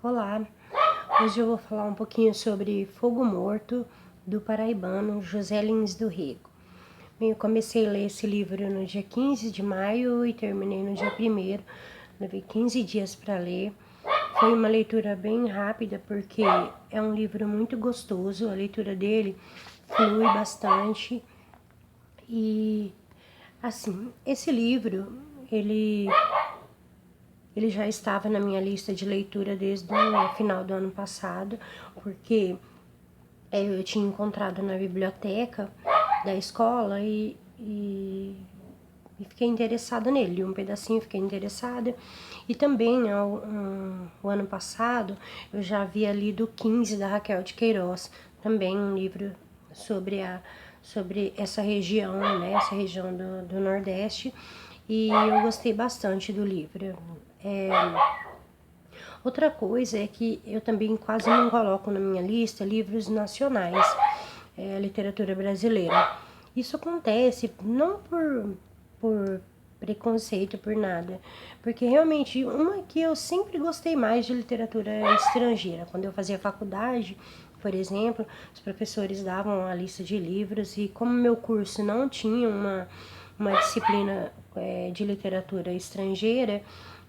Olá, hoje eu vou falar um pouquinho sobre Fogo Morto, do paraibano José Lins do Rego. Bem, eu comecei a ler esse livro no dia 15 de maio e terminei no dia 1º, levei 15 dias para ler. Foi uma leitura bem rápida porque é um livro muito gostoso, a leitura dele flui bastante e, assim, esse livro, ele já estava na minha lista de leitura desde o final do ano passado, porque eu tinha encontrado na biblioteca da escola e fiquei interessada nele. Li um pedacinho, fiquei interessada. E também, o ano passado, eu já havia lido 15, da Raquel de Queiroz, também um livro sobre essa região, né, essa região do Nordeste, e eu gostei bastante do livro. Outra coisa é que eu também quase não coloco na minha lista livros nacionais, literatura brasileira. Isso acontece não por preconceito, por nada, porque realmente uma que eu sempre gostei mais de literatura estrangeira. Quando eu fazia faculdade, por exemplo, os professores davam a lista de livros e como meu curso não tinha uma disciplina de literatura estrangeira,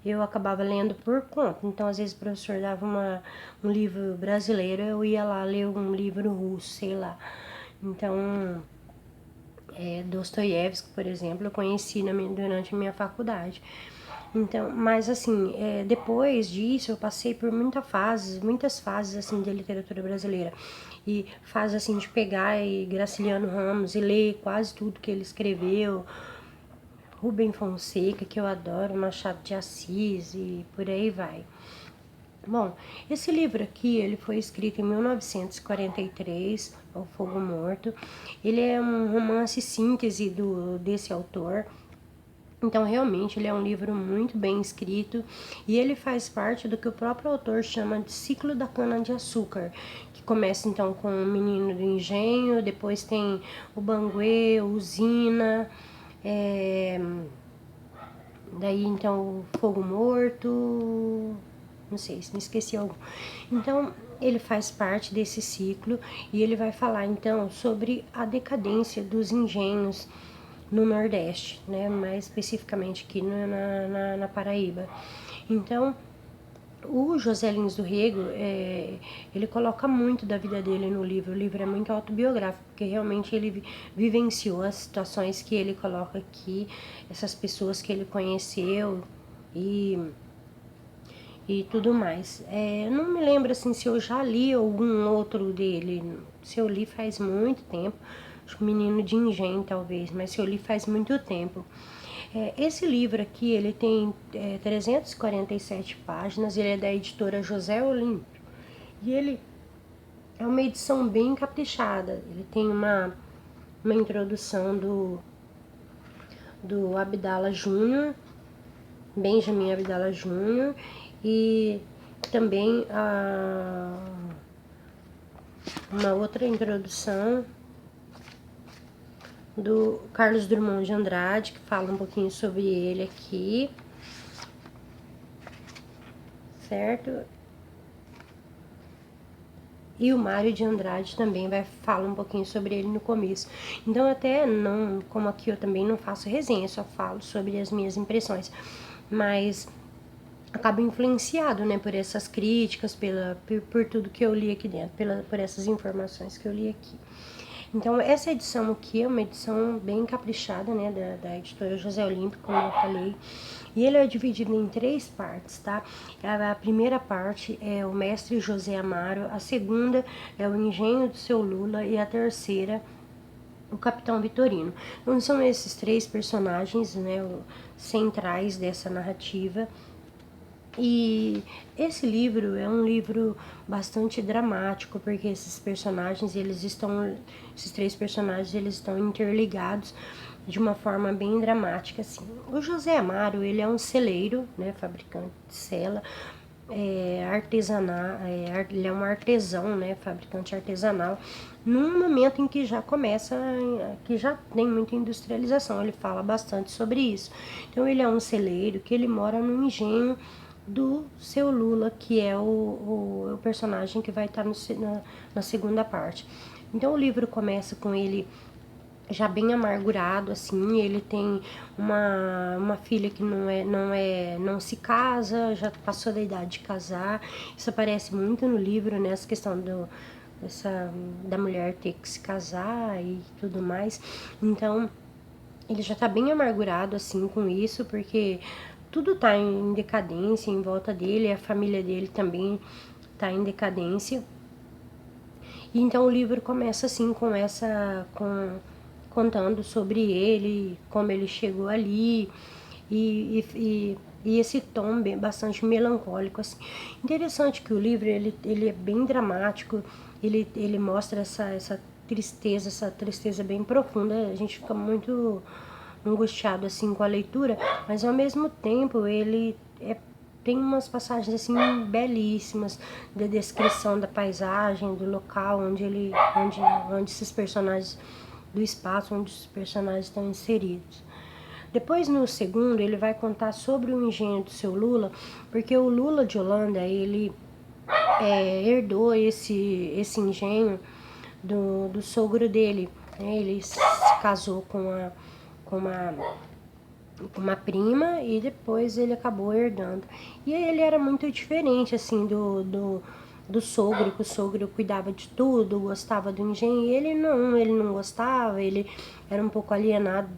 eu acabava lendo por conta. Então, às vezes o professor dava um livro brasileiro, eu ia lá ler um livro russo, sei lá. Então, Dostoiévski, por exemplo, eu conheci durante a minha faculdade. Então, mas assim, depois disso eu passei por muitas fases assim de literatura brasileira. E fase assim de pegar Graciliano Ramos e ler quase tudo que ele escreveu, Rubem Fonseca, que eu adoro, Machado de Assis e por aí vai. Bom, esse livro aqui, ele foi escrito em 1943, O Fogo Morto. Ele é um romance síntese desse autor. Então, realmente, ele é um livro muito bem escrito e ele faz parte do que o próprio autor chama de ciclo da cana-de-açúcar, que começa, então, com o Menino do Engenho, depois tem o Banguê, Usina, daí, então, o Fogo Morto, não sei se me esqueci algum. Então, ele faz parte desse ciclo e ele vai falar, então, sobre a decadência dos engenhos no Nordeste, né, mais especificamente aqui na Paraíba. Então, o José Lins do Rego, ele coloca muito da vida dele no livro. O livro é muito autobiográfico, porque realmente ele vivenciou as situações que ele coloca aqui, essas pessoas que ele conheceu e tudo mais. Eu não me lembro assim se eu já li algum outro dele. Se eu li faz muito tempo, acho que Menino de Engenho talvez, mas se eu li faz muito tempo. Esse livro aqui, ele tem 347 páginas, ele é da editora José Olímpio. E ele é uma edição bem caprichada. Ele tem uma introdução do Abdala Júnior, Benjamin Abdala Júnior, e também uma outra introdução do Carlos Drummond de Andrade, que fala um pouquinho sobre ele aqui, certo? E o Mário de Andrade também vai falar um pouquinho sobre ele no começo. Então, até não, como aqui eu também não faço resenha, só falo sobre as minhas impressões, mas acabo influenciado, né, por essas críticas, por tudo que eu li aqui dentro, por essas informações que eu li aqui. Então, essa edição aqui é uma edição bem caprichada, né, da editora José Olímpio, como eu falei. E ele é dividido em 3 partes, tá? A primeira parte é o mestre José Amaro, a segunda é o engenho do seu Lula e a terceira o Capitão Vitorino. Então, são esses 3 personagens, né, centrais dessa narrativa. E esse livro é um livro bastante dramático, porque esses 3 personagens, eles estão interligados de uma forma bem dramática, assim. O José Amaro, ele é um celeiro, né, fabricante de sela, artesanal, ele é um artesão, né, fabricante artesanal, num momento em que já começa, que já tem muita industrialização, ele fala bastante sobre isso. Então, ele é um celeiro que ele mora num engenho do seu Lula, que é o personagem que vai estar na segunda parte. Então o livro começa com ele já bem amargurado, assim. Ele tem uma filha que não se casa, já passou da idade de casar. Isso aparece muito no livro, né, essa questão da mulher ter que se casar e tudo mais. Então ele já tá bem amargurado, assim, com isso, porque tudo tá em decadência em volta dele, a família dele também tá em decadência. E então o livro começa assim, contando sobre ele, como ele chegou ali, e esse tom bastante melancólico, assim. Interessante que o livro, ele é bem dramático, ele mostra essa tristeza bem profunda. A gente fica muito angustiado, assim, com a leitura, mas ao mesmo tempo tem umas passagens assim belíssimas de descrição da paisagem, do local onde esses personagens, do espaço onde os personagens estão inseridos. Depois, no segundo, ele vai contar sobre o engenho do seu Lula, porque o Lula de Holanda, ele herdou esse engenho do sogro dele, né? Ele se casou com uma prima e depois ele acabou herdando. E ele era muito diferente, assim, do sogro, que o sogro cuidava de tudo, gostava do engenho, e ele não gostava, ele era um pouco alienado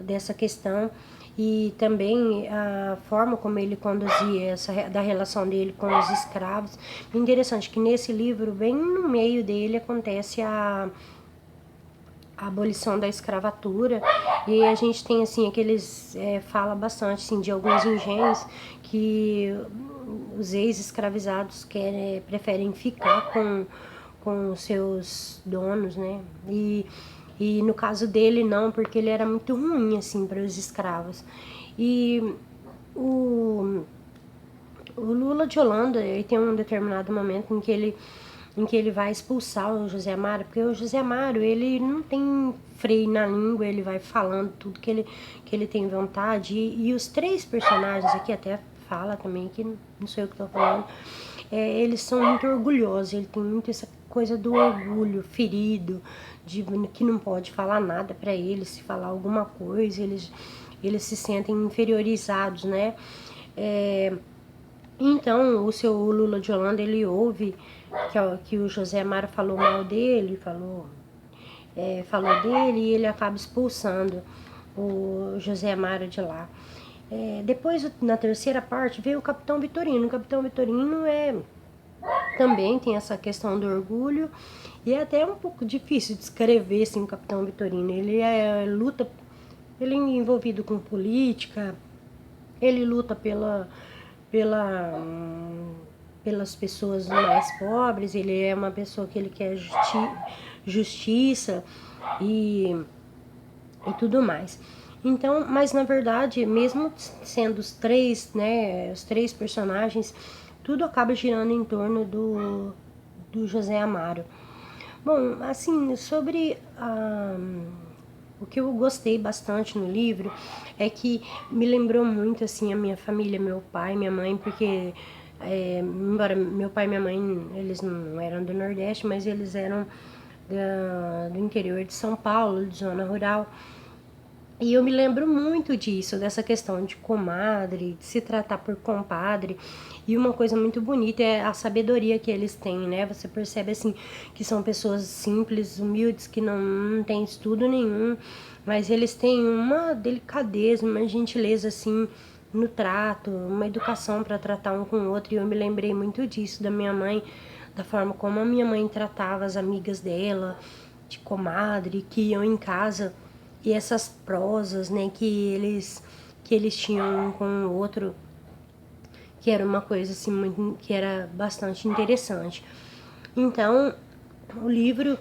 dessa questão. E também a forma como ele conduzia da relação dele com os escravos. Interessante que nesse livro, bem no meio dele, acontece a abolição da escravatura, e a gente tem assim fala bastante assim de alguns engenhos que os ex-escravizados preferem ficar com os seus donos, né? E no caso dele não, porque ele era muito ruim assim para os escravos. E o Lula de Holanda, ele tem um determinado momento em que ele vai expulsar o José Amaro, porque o José Amaro, ele não tem freio na língua, ele vai falando tudo que ele tem vontade, e os três personagens aqui, até fala também, que não sei o que estou falando, eles são muito orgulhosos, ele tem muito essa coisa do orgulho ferido, que não pode falar nada para eles, se falar alguma coisa, eles se sentem inferiorizados, né? Então, o Lula de Holanda, ele ouve que o José Amaro falou mal dele, falou dele, e ele acaba expulsando o José Amaro de lá. Depois, na terceira parte, veio o Capitão Vitorino. O Capitão Vitorino também tem essa questão do orgulho, e é até um pouco difícil de escrever assim, o Capitão Vitorino. Ele ele é envolvido com política, ele luta pelas pessoas mais pobres, ele é uma pessoa que ele quer justiça e tudo mais. Então, mas na verdade, mesmo sendo os três, né, os três personagens, tudo acaba girando em torno do José Amaro. Bom, assim, sobre o que eu gostei bastante no livro é que me lembrou muito, assim, a minha família, meu pai, minha mãe, porque embora meu pai e minha mãe, eles não eram do Nordeste, mas eles eram do interior de São Paulo, de zona rural. E eu me lembro muito disso, dessa questão de comadre, de se tratar por compadre. E uma coisa muito bonita é a sabedoria que eles têm, né? Você percebe, assim, que são pessoas simples, humildes, que não têm estudo nenhum, mas eles têm uma delicadeza, uma gentileza, assim, no trato, uma educação para tratar um com o outro. E eu me lembrei muito disso, da minha mãe, da forma como a minha mãe tratava as amigas dela, de comadre, que iam em casa, e essas prosas, né, que eles tinham um com o outro, que era uma coisa assim que era bastante interessante. Então, o livro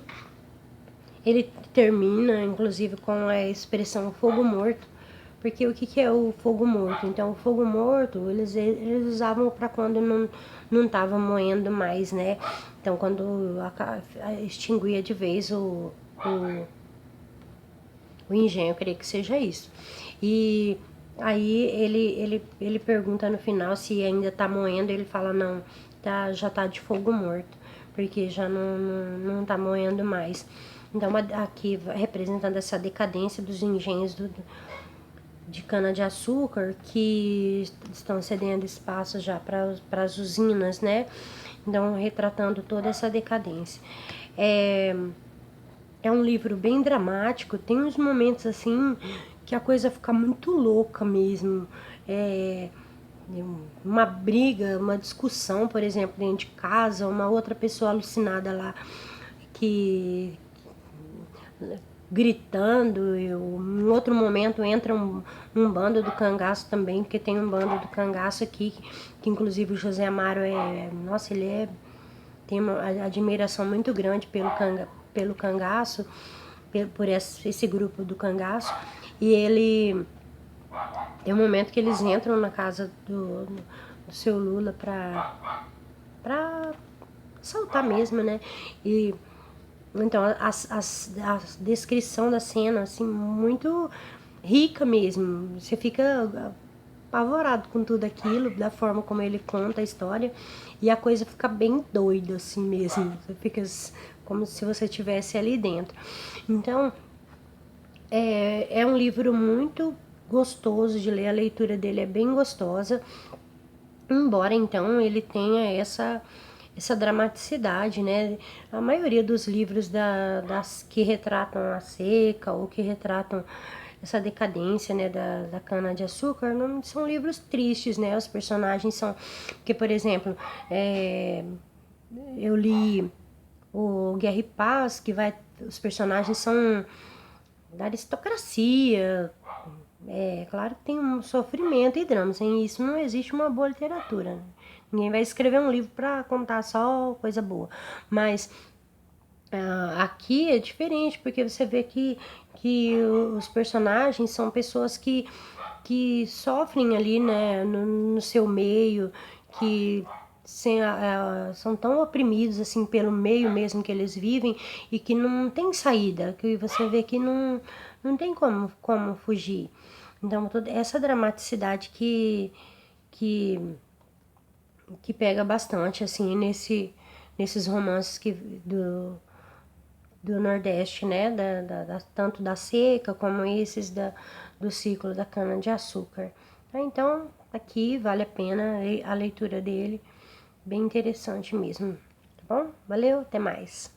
ele termina inclusive com a expressão fogo morto, porque o que é o fogo morto? Então, o fogo morto eles usavam para quando não estava moendo mais, né? Então, quando extinguia de vez o engenho, eu creio que seja isso. E Aí ele pergunta no final se ainda tá moendo, ele fala não, já tá de fogo morto, porque já não tá moendo mais. Então aqui representando essa decadência dos engenhos de cana-de-açúcar que estão cedendo espaço já para as usinas, né? Então retratando toda essa decadência. É um livro bem dramático, tem uns momentos assim que a coisa fica muito louca mesmo. Uma briga, uma discussão, por exemplo, dentro de casa, uma outra pessoa alucinada lá que gritando, em outro momento entra um bando do cangaço também, porque tem um bando do cangaço aqui, que inclusive o José Amaro nossa, tem uma admiração muito grande pelo cangaço, por esse grupo do cangaço, e ele tem um momento que eles entram na casa do seu Lula pra assaltar mesmo, né? E então a descrição da cena, assim, muito rica mesmo. Você fica apavorado com tudo aquilo, da forma como ele conta a história, e a coisa fica bem doida, assim mesmo. Você fica como se você estivesse ali dentro. Então, é um livro muito gostoso de ler, a leitura dele é bem gostosa, embora então ele tenha essa dramaticidade, né? A maioria dos livros das que retratam a seca ou que retratam essa decadência, né, da cana-de-açúcar, não são livros tristes, né? Os personagens são... Porque, por exemplo, eu li o Guerra e Paz, que os personagens são da aristocracia. Claro que tem um sofrimento e drama, sem isso não existe uma boa literatura. Ninguém vai escrever um livro para contar só coisa boa. Mas aqui é diferente, porque você vê que os personagens são pessoas que sofrem ali, né, no seu meio, que são tão oprimidos assim pelo meio mesmo que eles vivem e que não tem saída, que você vê que não tem como fugir. Então, toda essa dramaticidade que, que pega bastante, assim, nesses romances do Nordeste, né? Tanto da seca como esses do ciclo da cana-de-açúcar. Então, aqui vale a pena a leitura dele, bem interessante mesmo. Tá bom? Valeu, até mais.